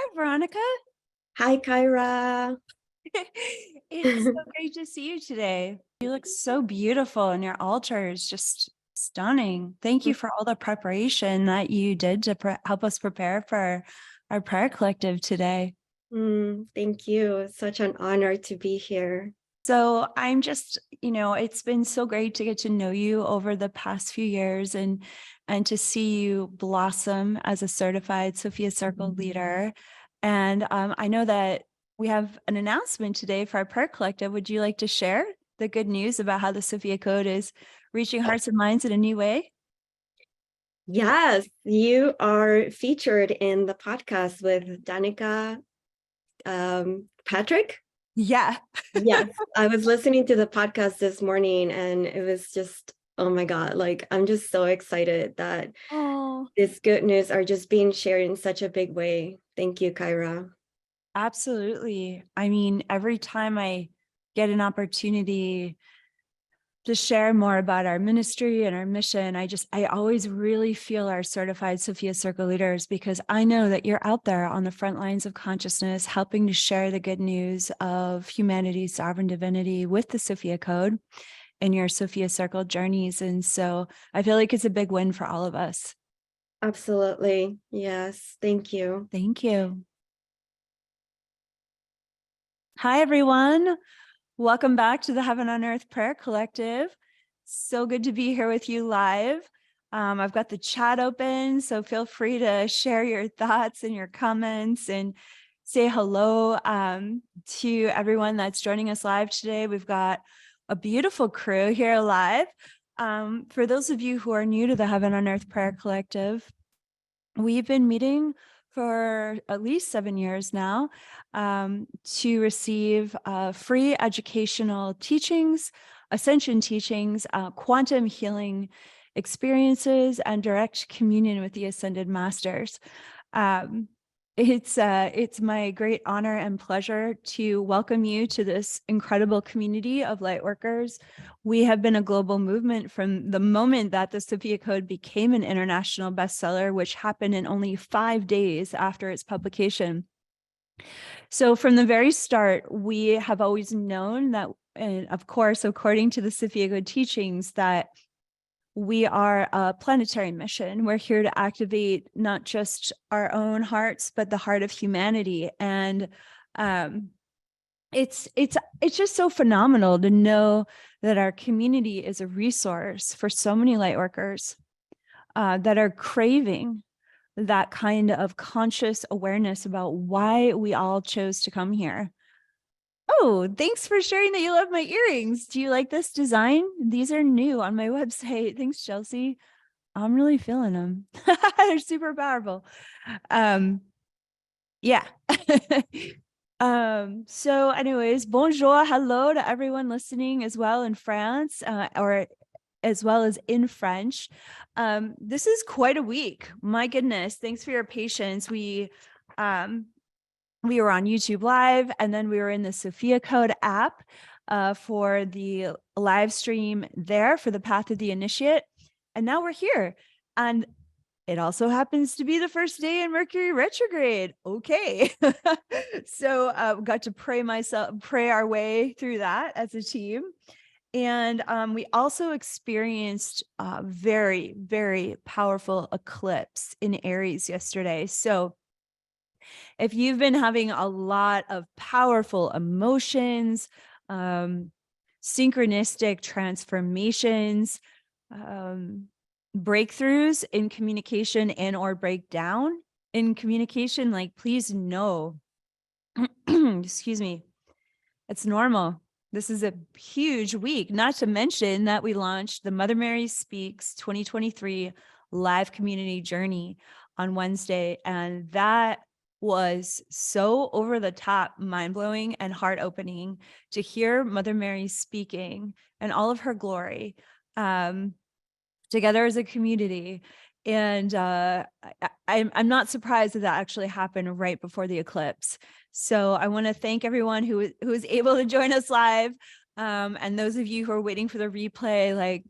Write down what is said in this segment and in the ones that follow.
Hi, Veronica. Hi, Kaia. It's so great to see you today. You look so beautiful, and your altar is just stunning. Thank you for all the preparation that you did to help us prepare for our prayer collective today. Thank you. It's such an honor to be here. So I'm just, it's been so great to get to know you over the past few years and to see you blossom as a certified Sophia Circle leader. And I know that we have an announcement today for our prayer collective. Would you like to share the good news about how the Sophia Code is reaching hearts and minds in a new way? Yes, you are featured in the podcast with Danica Patrick. Yeah. Yes, I was listening to the podcast this morning and it was just, oh my God, like I'm just so excited that Oh, this good news are just being shared in such a big way. Thank you, Kaia. absolutely. I mean, every time I get an opportunity to share more about our ministry and our mission, I always really feel our certified Sophia Circle leaders, because I know that you're out there on the front lines of consciousness, helping to share the good news of humanity's sovereign divinity with the Sophia Code and your Sophia Circle journeys. And so I feel like it's a big win for all of us. Absolutely. Yes. Thank you. Thank you. Hi, everyone. Welcome back to the Heaven on Earth Prayer Collective. So good to be here with you live. I've got the chat open, so feel free to share your thoughts and your comments and say hello to everyone that's joining us live today. We've got a beautiful crew here live. For those of you who are new to the Heaven on Earth Prayer Collective, we've been meeting for at least 7 years now to receive free educational teachings, Ascension teachings, quantum healing experiences, and direct communion with the Ascended Masters. It's my great honor and pleasure to welcome you to this incredible community of light workers. We have been a global movement from the moment that the Sophia Code became an international bestseller, which happened in only 5 days after its publication. So from the very start, we have always known that, and of course, according to the Sophia Code teachings, that we are a planetary mission. We're here to activate not just our own hearts, but the heart of humanity. And it's just so phenomenal to know that our community is a resource for so many light workers that are craving that kind of conscious awareness about why we all chose to come here. Oh, thanks for sharing that you love my earrings. Do you like this design? These are new on my website. Thanks, Chelsea. I'm really feeling them. They're super powerful. Yeah. So anyways, bonjour, hello to everyone listening as well in France, or as well as in French. This is quite a week. My goodness. Thanks for your patience. We were on YouTube Live, and then we were in the Sophia Code app for the live stream there for the Path of the Initiate. And now we're here. And it also happens to be the first day in Mercury retrograde. Okay. So got to pray our way through that as a team. And we also experienced a very, very powerful eclipse in Aries yesterday. So if you've been having a lot of powerful emotions, synchronistic transformations, breakthroughs in communication and or breakdown in communication, like, please know, excuse me, it's normal. This is a huge week, not to mention that we launched the Mother Mary Speaks 2023 live community journey on Wednesday. And that was so over the top, mind-blowing and heart-opening to hear Mother Mary speaking and all of her glory together as a community. And I'm not surprised that actually happened right before the eclipse. So I want to thank everyone who was able to join us live. And those of you who are waiting for the replay, like,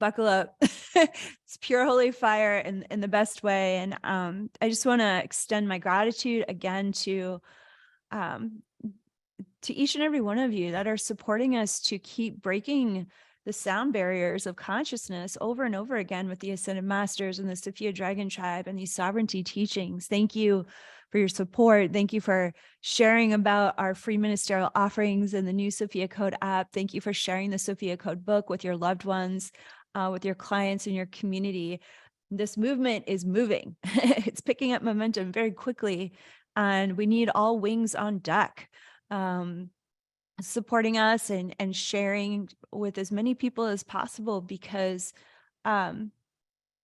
buckle up. It's pure holy fire in the best way. And I just want to extend my gratitude again um, to each and every one of you that are supporting us to keep breaking the sound barriers of consciousness over and over again with the Ascended Masters and the Sophia Dragon Tribe and these sovereignty teachings. Thank you for your support. Thank you for sharing about our free ministerial offerings and the new Sophia Code app. Thank you for sharing the Sophia Code book with your loved ones, with your clients and your community. This movement is moving. It's picking up momentum very quickly, and we need all wings on deck. Supporting us and sharing with as many people as possible, because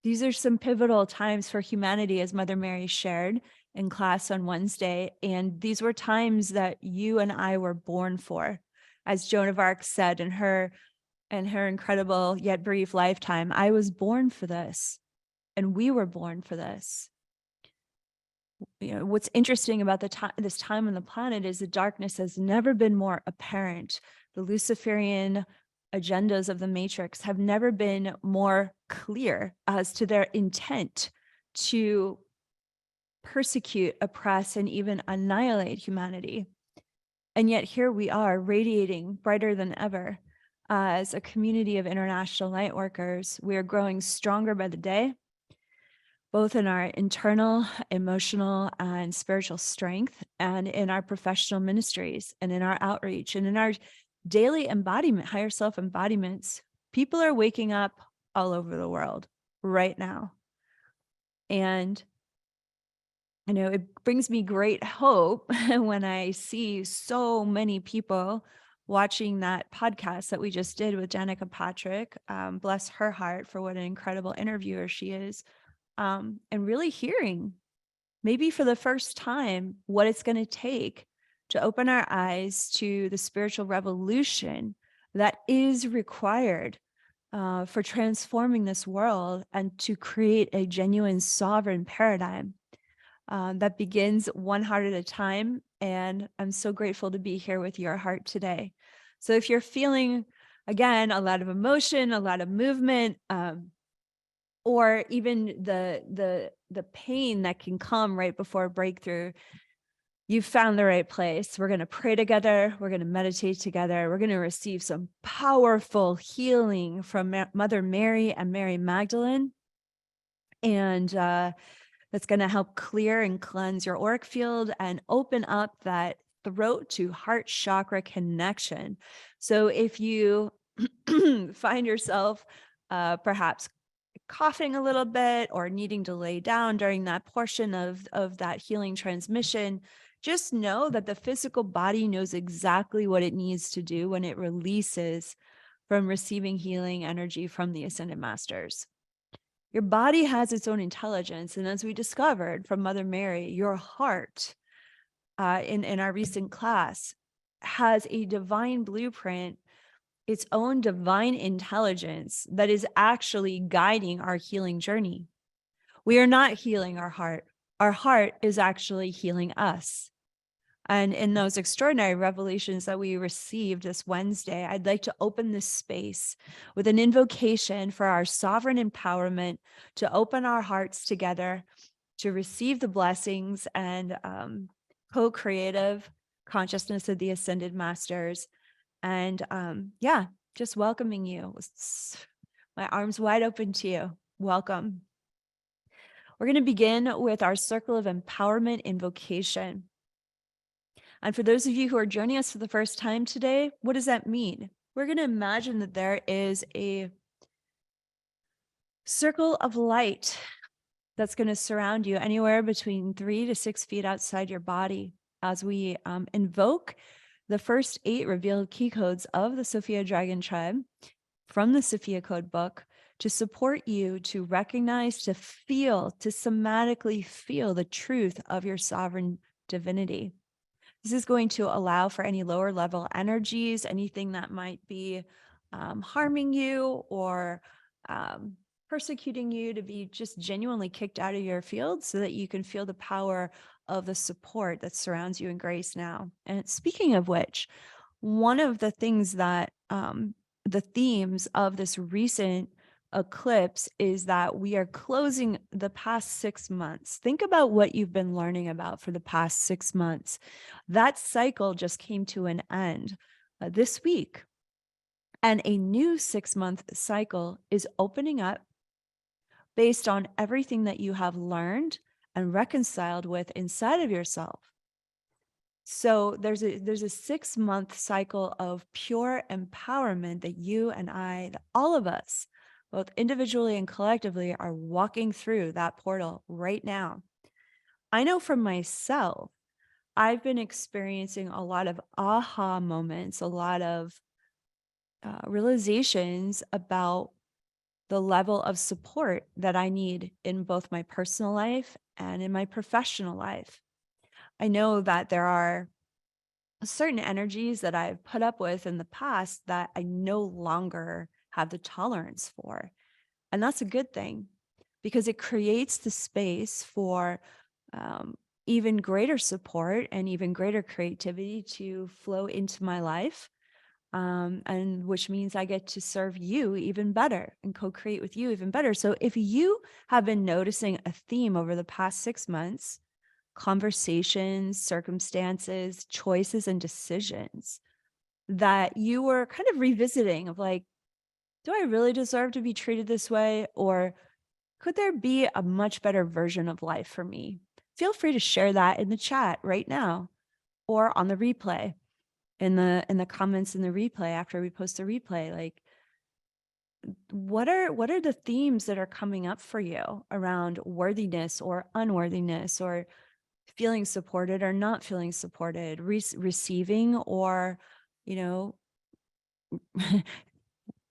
these are some pivotal times for humanity, as Mother Mary shared in class on Wednesday. And these were times that you and I were born for. As Joan of Arc said in her incredible yet brief lifetime, I was born for this, and we were born for this. What's interesting about this time on the planet is the darkness has never been more apparent. The Luciferian agendas of the Matrix have never been more clear as to their intent to persecute, oppress, and even annihilate humanity. And yet here we are, radiating brighter than ever. As a community of international light workers, we are growing stronger by the day, both in our internal, emotional, and spiritual strength, and in our professional ministries, and in our outreach, and in our daily embodiment, higher self embodiments. People are waking up all over the world right now. And I know it brings me great hope when I see so many people watching that podcast that we just did with Danica Patrick. Bless her heart for what an incredible interviewer she is. And really hearing, maybe for the first time, what it's going to take to open our eyes to the spiritual revolution that is required for transforming this world and to create a genuine sovereign paradigm that begins one heart at a time. And I'm so grateful to be here with your heart today. So if you're feeling, again, a lot of emotion, a lot of movement, or even the pain that can come right before breakthrough, you've found the right place. We're going to pray together. We're going to meditate together. We're going to receive some powerful healing from Mother Mary and Mary Magdalene. And that's going to help clear and cleanse your auric field and open up that throat to heart chakra connection. So if you find yourself perhaps coughing a little bit or needing to lay down during that portion of that healing transmission, just know that the physical body knows exactly what it needs to do when it releases from receiving healing energy from the Ascended Masters. Your body has its own intelligence. And as we discovered from Mother Mary, your heart in our recent class has a divine blueprint, its own divine intelligence that is actually guiding our healing journey. We are not healing our heart. Our heart is actually healing us. And in those extraordinary revelations that we received this Wednesday, I'd like to open this space with an invocation for our sovereign empowerment to open our hearts together, to receive the blessings and co-creative consciousness of the Ascended Masters. And just welcoming you. My arms wide open to you. Welcome. We're going to begin with our circle of empowerment invocation. And for those of you who are joining us for the first time today, what does that mean? We're going to imagine that there is a circle of light that's going to surround you anywhere between 3 to 6 feet outside your body as we invoke the first 8 revealed key codes of the Sophia Dragon Tribe from the Sophia Code book to support you to recognize, to feel, to somatically feel the truth of your sovereign divinity. This is going to allow for any lower level energies, anything that might be harming you or persecuting you, to be just genuinely kicked out of your field so that you can feel the power of the support that surrounds you in grace now. And speaking of which, one of the things that the themes of this recent eclipse is that we are closing the past 6 months. Think about what you've been learning about for the past 6 months. That cycle just came to an end this week. And a new 6 month cycle is opening up based on everything that you have learned and reconciled with inside of yourself. So there's a 6 month cycle of pure empowerment that you and I, that all of us, both individually and collectively, are walking through that portal right now. I know for myself, I've been experiencing a lot of aha moments, a lot of realizations about the level of support that I need in both my personal life and in my professional life. I know that there are certain energies that I've put up with in the past that I no longer have the tolerance for. And that's a good thing because it creates the space for um, even greater support and even greater creativity to flow into my life. And which means I get to serve you even better and co-create with you even better. So if you have been noticing a theme over the past 6 months, conversations, circumstances, choices, and decisions that you were kind of revisiting of like, do I really deserve to be treated this way? Or could there be a much better version of life for me? Feel free to share that in the chat right now or on the replay in the comments in the replay after we post the replay. Like, what are the themes that are coming up for you around worthiness or unworthiness or feeling supported or not feeling supported, receiving or, you know,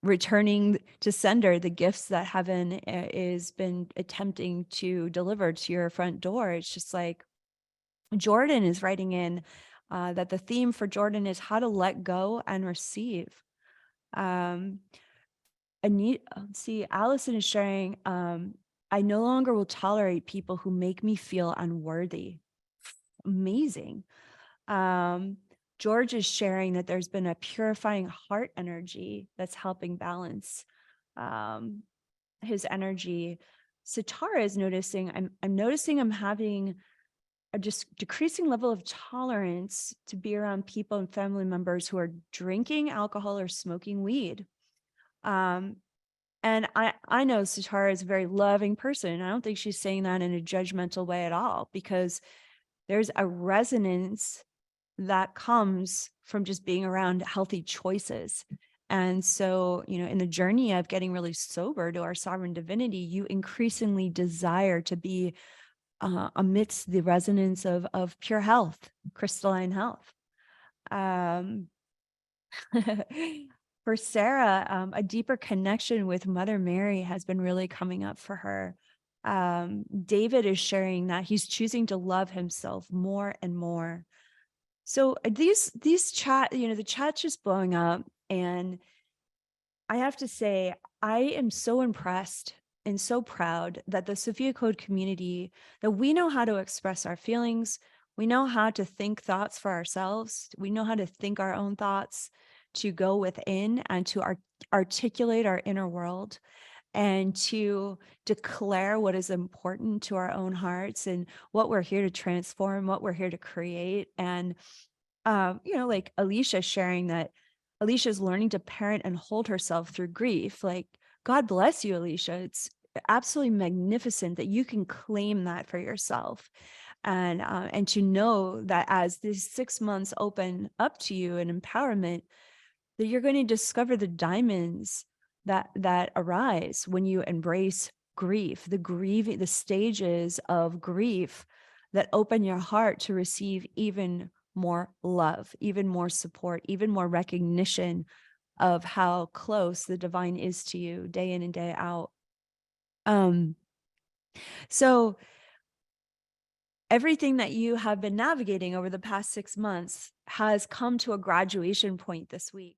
returning to sender the gifts that heaven is been attempting to deliver to your front door. It's just like Jordan is writing in that the theme for Jordan is how to let go and receive. Um, let's see, Allison is sharing, I no longer will tolerate people who make me feel unworthy. Amazing. George is sharing that there's been a purifying heart energy that's helping balance his energy. Satara is noticing, I'm noticing I'm having a just decreasing level of tolerance to be around people and family members who are drinking alcohol or smoking weed. And I know Satara is a very loving person. I don't think she's saying that in a judgmental way at all, because there's a resonance that comes from just being around healthy choices. And so, in the journey of getting really sober to our sovereign divinity, you increasingly desire to be amidst the resonance of pure health, crystalline health. For Sarah, a deeper connection with Mother Mary has been really coming up for her. David is sharing that he's choosing to love himself more and more. So these chat, the chat's just blowing up. And I have to say, I am so impressed and so proud that the Sophia Code community, that we know how to express our feelings. We know how to think thoughts for ourselves. We know how to think our own thoughts, to go within and to articulate our inner world and to declare what is important to our own hearts and what we're here to transform, what we're here to create. And like Alicia sharing that Alicia's learning to parent and hold herself through grief. Like, God bless you, Alicia. It's absolutely magnificent that you can claim that for yourself. And to know that as these 6 months open up to you in empowerment, that you're going to discover the diamonds that arise when you embrace grief, the stages of grief that open your heart to receive even more love, even more support, even more recognition of how close the divine is to you day in and day out. So everything that you have been navigating over the past 6 months has come to a graduation point this week.